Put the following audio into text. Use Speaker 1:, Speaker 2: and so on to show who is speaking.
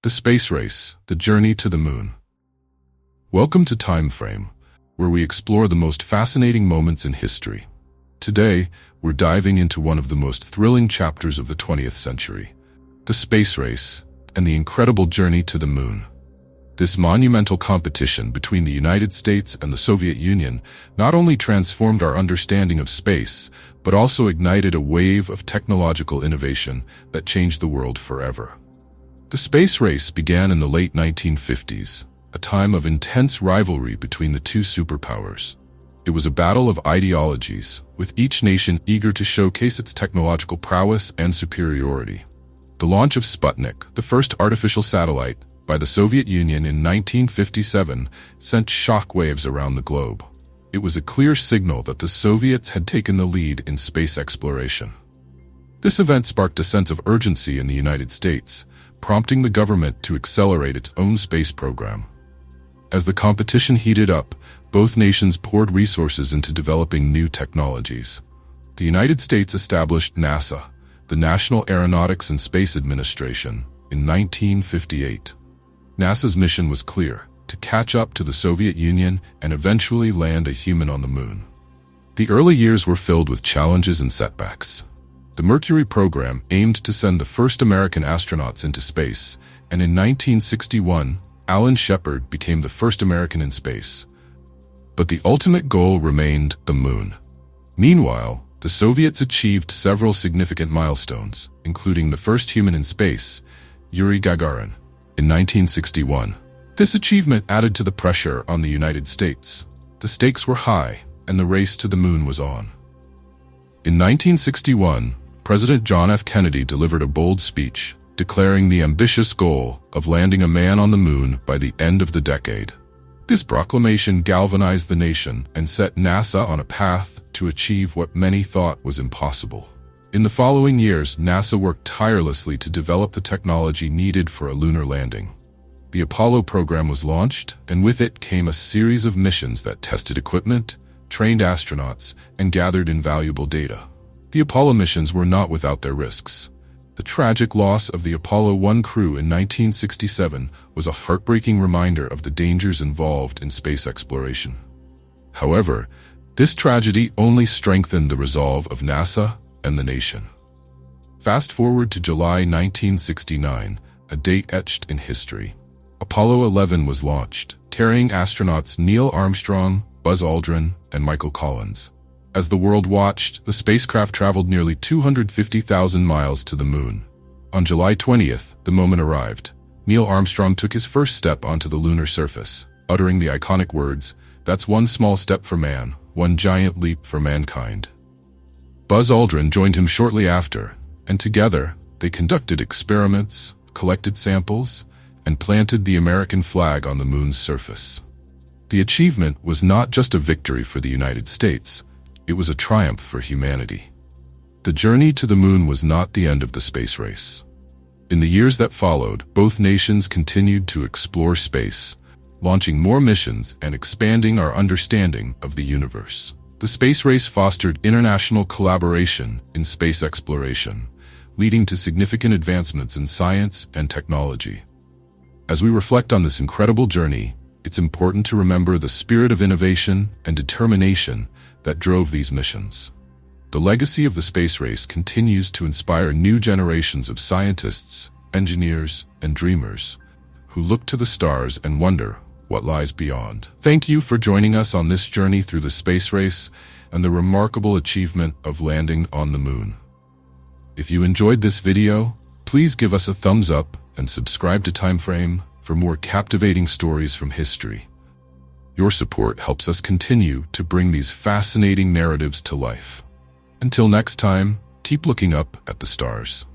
Speaker 1: The Space Race, the Journey to the Moon. Welcome to TimeFrame, where we explore the most fascinating moments in history. Today, we're diving into one of the most thrilling chapters of the 20th century, the space race and the incredible journey to the moon. This monumental competition between the United States and the Soviet Union not only transformed our understanding of space, but also ignited a wave of technological innovation that changed the world forever. The space race began in the late 1950s, a time of intense rivalry between the two superpowers. It was a battle of ideologies, with each nation eager to showcase its technological prowess and superiority. The launch of Sputnik, the first artificial satellite, by the Soviet Union in 1957 sent shockwaves around the globe. It was a clear signal that the Soviets had taken the lead in space exploration. This event sparked a sense of urgency in the United States, prompting the government to accelerate its own space program. As the competition heated up, both nations poured resources into developing new technologies. The United States established NASA, the National Aeronautics and Space Administration, in 1958. NASA's mission was clear: to catch up to the Soviet Union and eventually land a human on the moon. The early years were filled with challenges and setbacks. The Mercury program aimed to send the first American astronauts into space, and in 1961, Alan Shepard became the first American in space. But the ultimate goal remained the moon. Meanwhile, the Soviets achieved several significant milestones, including the first human in space, Yuri Gagarin, in 1961. This achievement added to the pressure on the United States. The stakes were high, and the race to the moon was on. In 1961, President John F. Kennedy delivered a bold speech, declaring the ambitious goal of landing a man on the moon by the end of the decade. This proclamation galvanized the nation and set NASA on a path to achieve what many thought was impossible. In the following years, NASA worked tirelessly to develop the technology needed for a lunar landing. The Apollo program was launched, and with it came a series of missions that tested equipment, trained astronauts, and gathered invaluable data. The Apollo missions were not without their risks. The tragic loss of the Apollo 1 crew in 1967 was a heartbreaking reminder of the dangers involved in space exploration. However, this tragedy only strengthened the resolve of NASA and the nation. Fast forward to July 1969, a date etched in history. Apollo 11 was launched, carrying astronauts Neil Armstrong, Buzz Aldrin, and Michael Collins. As the world watched, the spacecraft traveled nearly 250,000 miles to the moon. On July 20th, the moment arrived. Neil Armstrong took his first step onto the lunar surface, uttering the iconic words, "That's one small step for man, one giant leap for mankind." Buzz Aldrin joined him shortly after, and together, they conducted experiments, collected samples, and planted the American flag on the moon's surface. The achievement was not just a victory for the United States, it was a triumph for humanity. The journey to the moon was not the end of the space race. In the years that followed, both nations continued to explore space, launching more missions and expanding our understanding of the universe. The space race fostered international collaboration in space exploration, leading to significant advancements in science and technology. As we reflect on this incredible journey, it's important to remember the spirit of innovation and determination that drove these missions. The legacy of the space race continues to inspire new generations of scientists, engineers, and dreamers who look to the stars and wonder what lies beyond. Thank you for joining us on this journey through the space race and the remarkable achievement of landing on the moon. If you enjoyed this video, please give us a thumbs up and subscribe to TimeFrame for more captivating stories from history. Your support helps us continue to bring these fascinating narratives to life. Until next time, keep looking up at the stars.